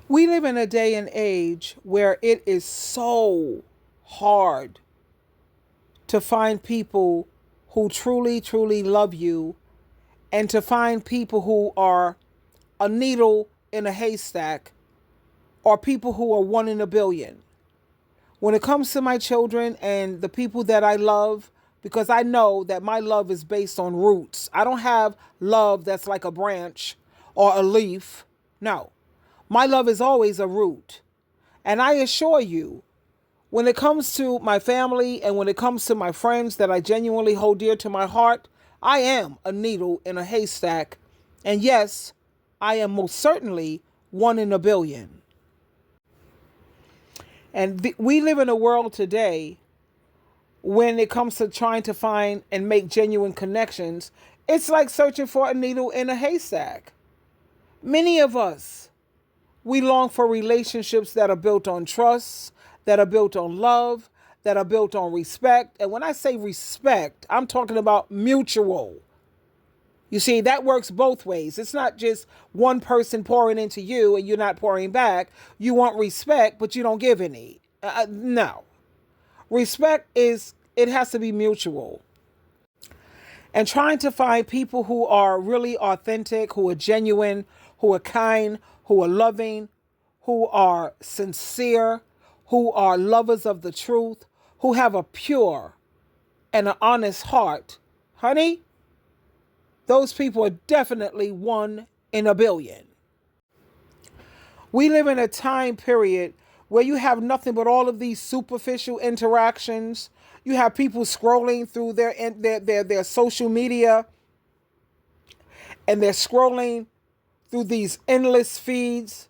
We live in a day and age where it is so hard to find people who truly, truly love you, and to find people who are a needle in a haystack, or people who are one in a billion. When it comes to my children and the people that I love, because I know that my love is based on roots. I don't have love that's like a branch or a leaf. No, my love is always a root. And I assure you, when it comes to my family and when it comes to my friends that I genuinely hold dear to my heart, I am a needle in a haystack. And yes, I am most certainly one in a billion. And we live in a world today when it comes to trying to find and make genuine connections. It's like searching for a needle in a haystack. Many of us, we long for relationships that are built on trust, that are built on love, that are built on respect. And when I say respect, I'm talking about mutual. You see, that works both ways. It's not just one person pouring into you and you're not pouring back. You want respect, but you don't give any. No. Respect it has to be mutual. And trying to find people who are really authentic, who are genuine, who are kind, who are loving, who are sincere, who are lovers of the truth, who have a pure and an honest heart. Honey, those people are definitely one in a billion. We live in a time period where you have nothing but all of these superficial interactions. You have people scrolling through their social media, and they're scrolling through these endless feeds,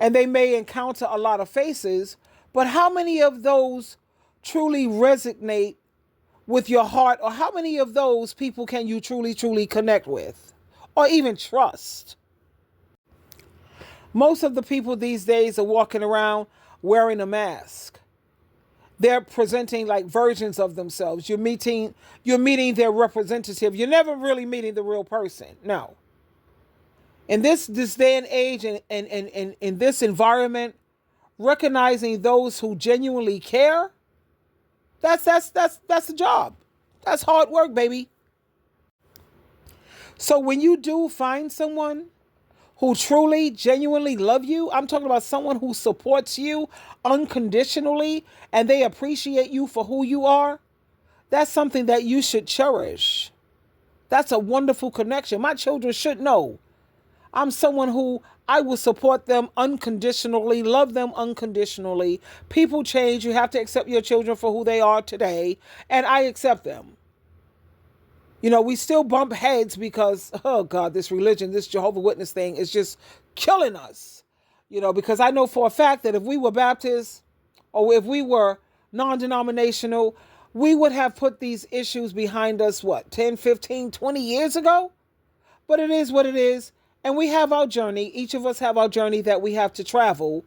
and they may encounter a lot of faces, but how many of those truly resonate with your heart, or how many of those people can you truly, truly connect with or even trust? Most of the people these days are walking around wearing a mask. They're presenting like versions of themselves. You're meeting their representative. You're never really meeting the real person. No. In this day and age, and in this environment, recognizing those who genuinely care, that's the job. That's hard work, baby. So when you do find someone who truly, genuinely love you, I'm talking about someone who supports you unconditionally and they appreciate you for who you are, that's something that you should cherish. That's a wonderful connection. My children should know I'm someone who I will support them unconditionally, love them unconditionally. People change. You have to accept your children for who they are today, and I accept them. You know, we still bump heads because, oh God, this religion, this Jehovah's Witness thing is just killing us. You know, because I know for a fact that if we were Baptist or if we were non-denominational, we would have put these issues behind us, 10, 15, 20 years ago? But it is what it is. And we have our journey. Each of us have our journey that we have to travel.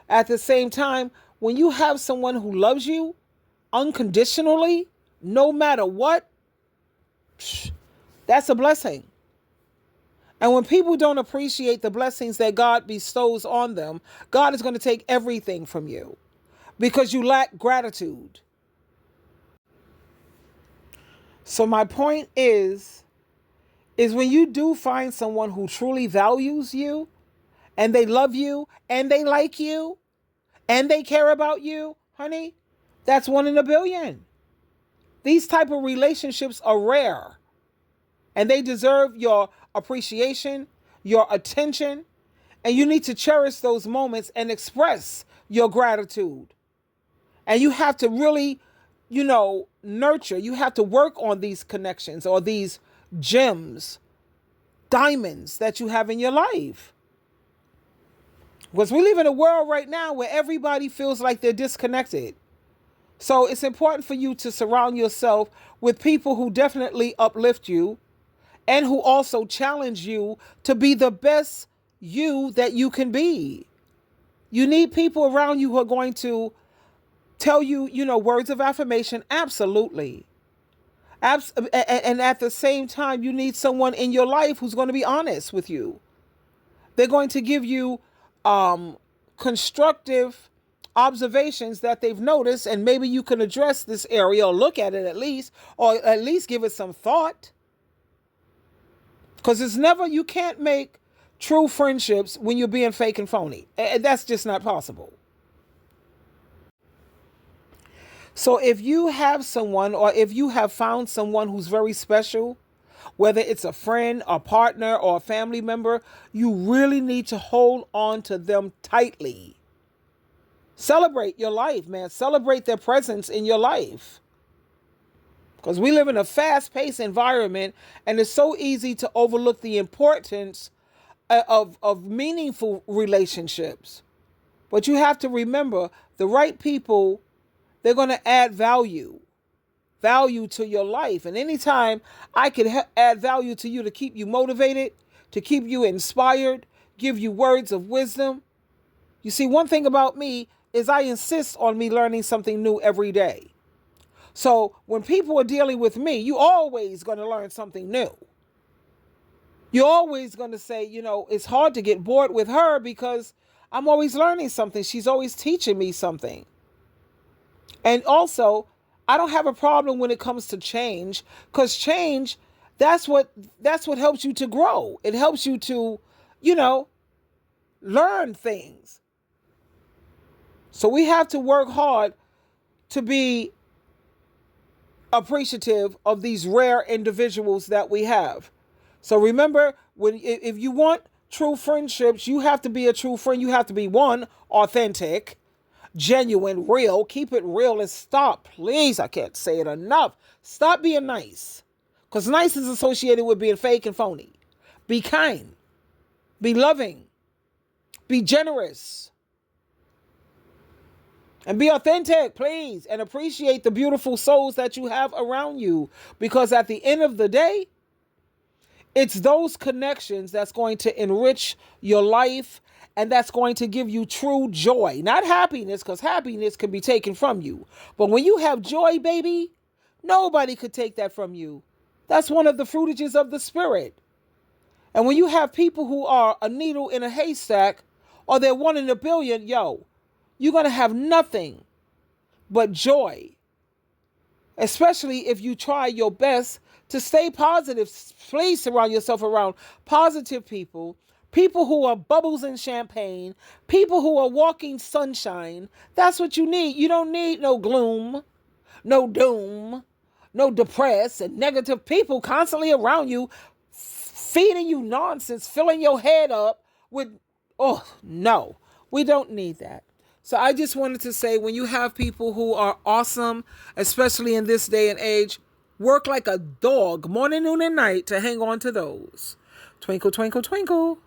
At the same time, when you have someone who loves you unconditionally, no matter what, that's a blessing. And when people don't appreciate the blessings that God bestows on them, God is going to take everything from you because you lack gratitude. So my point is when you do find someone who truly values you and they love you and they like you and they care about you, honey, that's one in a billion. These type of relationships are rare and they deserve your appreciation, your attention, and you need to cherish those moments and express your gratitude. And you have to really, nurture. You have to work on these connections or these gems, diamonds that you have in your life. Because we live in a world right now where everybody feels like they're disconnected. So it's important for you to surround yourself with people who definitely uplift you and who also challenge you to be the best you that you can be. You need people around you who are going to tell you, words of affirmation. Absolutely. And at the same time, you need someone in your life who's going to be honest with you. They're going to give you constructive observations that they've noticed, and maybe you can address this area or look at it at least, or at least give it some thought. Because you can't make true friendships when you're being fake and phony. That's just not possible. So if you have someone, or if you have found someone who's very special, whether it's a friend, a partner, or a family member, you really need to hold on to them tightly. Celebrate your life, man. Celebrate their presence in your life. Because we live in a fast-paced environment, and it's so easy to overlook the importance of meaningful relationships. But you have to remember, the right people, they're going to add value to your life. And anytime I can add value to you to keep you motivated, to keep you inspired, give you words of wisdom. You see, one thing about me is I insist on me learning something new every day. So when people are dealing with me, you're always going to learn something new. You're always going to say, it's hard to get bored with her because I'm always learning something. She's always teaching me something. And also, I don't have a problem when it comes to change, because change, that's what helps you to grow. It helps you to, learn things. So we have to work hard to be appreciative of these rare individuals that we have. So remember, if you want true friendships, you have to be a true friend. You have to be, one, authentic, genuine, real. Keep it real, and stop, please, I can't say it enough. Stop being nice, because nice is associated with being fake and phony. Be kind. Be loving. Be generous. And be authentic, please, and appreciate the beautiful souls that you have around you, because at the end of the day, it's those connections that's going to enrich your life, and that's going to give you true joy. Not happiness, because happiness can be taken from you. But when you have joy, baby, nobody could take that from you. That's one of the fruitages of the Spirit. And when you have people who are a needle in a haystack, or they're one in a billion, you're going to have nothing but joy. Especially if you try your best to stay positive. Please surround yourself around positive people. People who are bubbles in champagne. People who are walking sunshine. That's what you need. You don't need no gloom, no doom, no depressed and negative people constantly around you, feeding you nonsense, filling your head up with, no, we don't need that. So I just wanted to say, when you have people who are awesome, especially in this day and age, work like a dog morning, noon, and night to hang on to those. Twinkle, twinkle, twinkle.